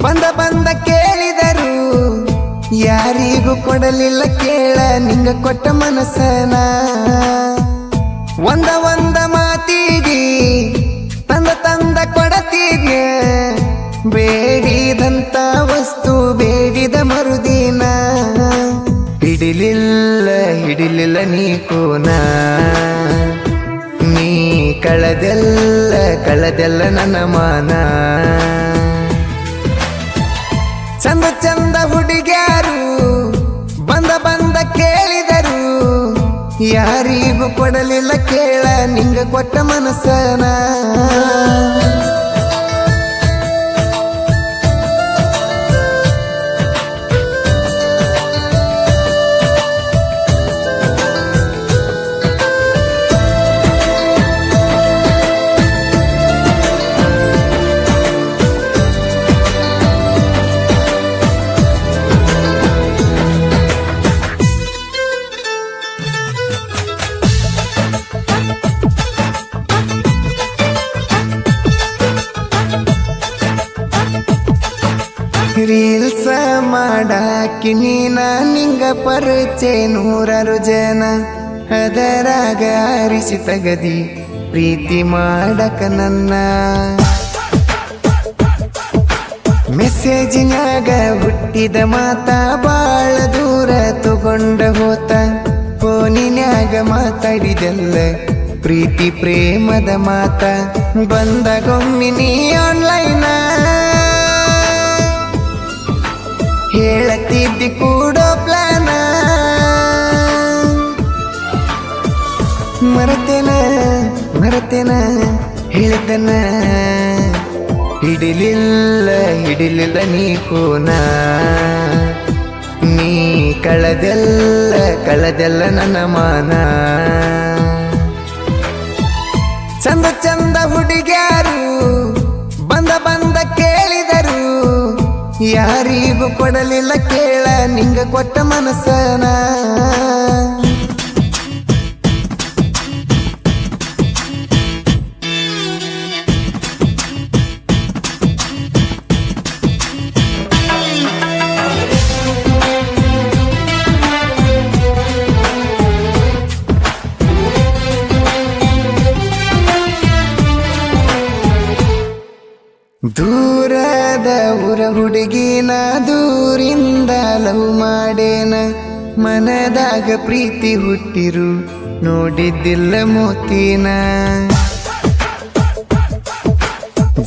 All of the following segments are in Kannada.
ಬಂದ ಬಂದ ಕೇಳಿದರು ಯಾರಿಗೂ ಕೊಡಲಿಲ್ಲ ಕೇಳ ನಿಂಗ ಕೊಟ್ಟ ಮನಸ್ಸನ ಒಂದ ಮಾತಿಗೆ ತಂದ ಕೊಡತಿದ್ಯ ಬೇಡಿದಂತ ವಸ್ತು ಬೇಡಿದ ಮರುದಿನ ಹಿಡಿಲಿಲ್ಲ ನೀ ಕೂನ ನೀ ಕಳದೆಲ್ಲ ನನ್ನ ಮಾನ ಚಂದ ಹುಡುಗ್ಯಾರು ಬಂದ ಕೇಳಿದರು ಯಾರಿಗೂ ಕೊಡಲಿಲ್ಲ ಕೇಳ ನಿಂಗ ಕೊಟ್ಟ ಮನಸ್ಸನ ರೀಲ್ಸ ಮಾಡಾಕಿ ನೀನ ನಿಂಗ ಪರಿಚಯ 100 ಜನ ಅದರಾಗ ಆರಿಸಿ ತಗದಿ ಪ್ರೀತಿ ಮಾಡಕ ನನ್ನ ಮೆಸೇಜಿನಾಗ ಹುಟ್ಟಿದ ಮಾತ ಬಾಳ ದೂರ ತಗೊಂಡ ಹೋತ ಫೋನಿನ್ಯಾಗ ಮಾತಾಡಿದೆಲ್ಲ ಪ್ರೀತಿ ಪ್ರೇಮದ ಮಾತ ಬಂದಗೊಮ್ಮೆ ನೀ ಆನ್ಲೈನ ಹೇಳತಿದ್ದಿ ಕೂಡೋ ಪ್ಲಾನ ಮರತೇನ ಹೇಳಿದನ ಹಿಡಿಲಿಲ್ಲ ನೀ ಕೂನ ನೀ ಕಳದೆಲ್ಲ ನನ್ನ ಮಾನ ಚಂದ ಹುಡುಗ್ಯಾರು ಬಂದ ಕೇಳಿದರು ಯಾರಿಗೂ ಕೊಡಲಿಲ್ಲ ಕೇಳ ನಿಂಗ ಕೊಟ್ಟ ಮನಸ್ಸನ ದೂರದ ಊರ ಹುಡುಗಿನ ದೂರಿಂದ ಲವ್ ಮಾಡೇನ ಮನದಾಗ ಪ್ರೀತಿ ಹುಟ್ಟಿರು ನೋಡಿದ್ದಿಲ್ಲ ಮೋತಿನ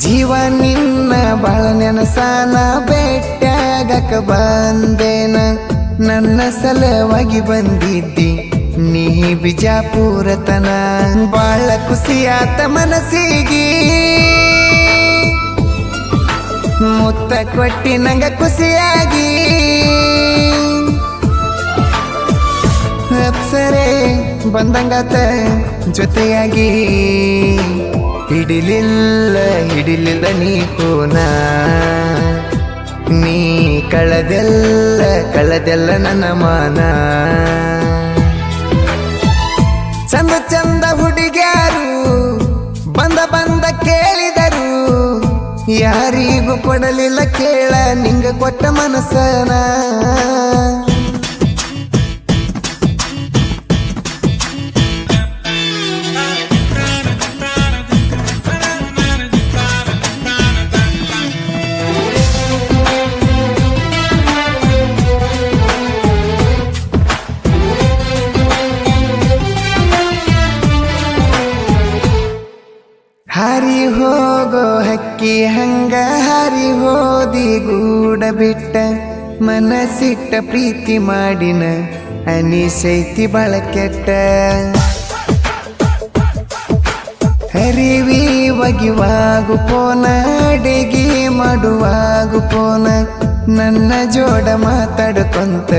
ಜೀವ ನಿನ್ನ ಬಾಳ ನೆನಸಾನ ಬೆಟ್ಟಾಗಕ ಬಂದೇನ ನನ್ನ ಸಲವಾಗಿ ಬಂದಿದ್ದಿ ನೀ ಬಿಜಾಪುರತನ ಬಾಳ ಖುಷಿಯಾತ ಮನಸ್ಸಿಗೆ ಮುತ್ತ ಕೊಟ್ಟಿ ನಂಗ ಖುಷಿಯಾಗಿ ಅಪ್ಸರೆ ಬಂದಂಗಾತ ಜೊತೆಯಾಗಿ ಹಿಡಿಲಿಲ್ಲ ನೀ ಕೂನ ನೀ ಕಳದೆಲ್ಲ ನನ್ನ ಮಾನ ಚಂದ ಹುಡುಗ್ಯಾರು ಬಂದ ಕೇಳಿದರು ಯಾರಿಗೂ ಕೊಡಲಿಲ್ಲ ಕೇಳ ನಿಂಗ ಕೊಟ್ಟ ಮನಸ್ಸನ ಹಾರಿ ಹೋಗೋ ಹಕ್ಕಿ ಹಂಗ ಹಾರಿ ಹೋದಿ ಗೂಡ ಬಿಟ್ಟ ಮನಸ್ಸಿಟ್ಟ ಪ್ರೀತಿ ಮಾಡಿನ ಅನಿಸೈತಿ ಬಾಳ ಕೆಟ್ಟ ಹರಿವಿ ಒಗಿವಾಗು ಪೋನ ಅಡಿಗೆ ಮಾಡುವಾಗು ಪೋನ ನನ್ನ ಜೋಡ ಮಾತಾಡ್ಕೊಂತ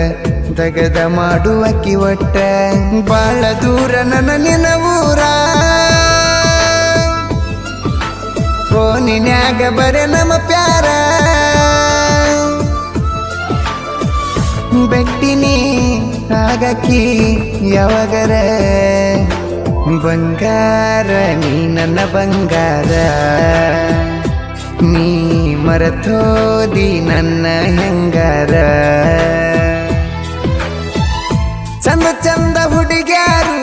ದಗದ ಮಾಡುವಕಿ ಒಟ್ಟ ಬಾಳ ದೂರ ನನ್ನ ಊರ ಫೋನಿನ್ಯಾಗ ಬರೆ ನಮ್ಮ ಪ್ಯಾರ ಬೆಟ್ಟಿನಿ ಆಗಕಿ ಯಾವಾಗರ ಬಂಗಾರ ನೀ ನನ್ನ ಬಂಗಾರ ನೀ ಮರತೋದಿ ನನ್ನ ಹೆಂಗಾರ ಚಂದ ಚಂದ ಹುಡುಗ್ಯಾರು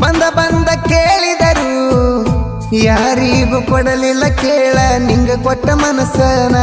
ಬಂದ ಬಂದ ಕೇಳಿದರು ಯಾರಿಗೂ ಕೊಡಲಿಲ್ಲ ಕೇಳ ನಿಂಗ ಕೊಟ್ಟ ಮನಸ್ಸನ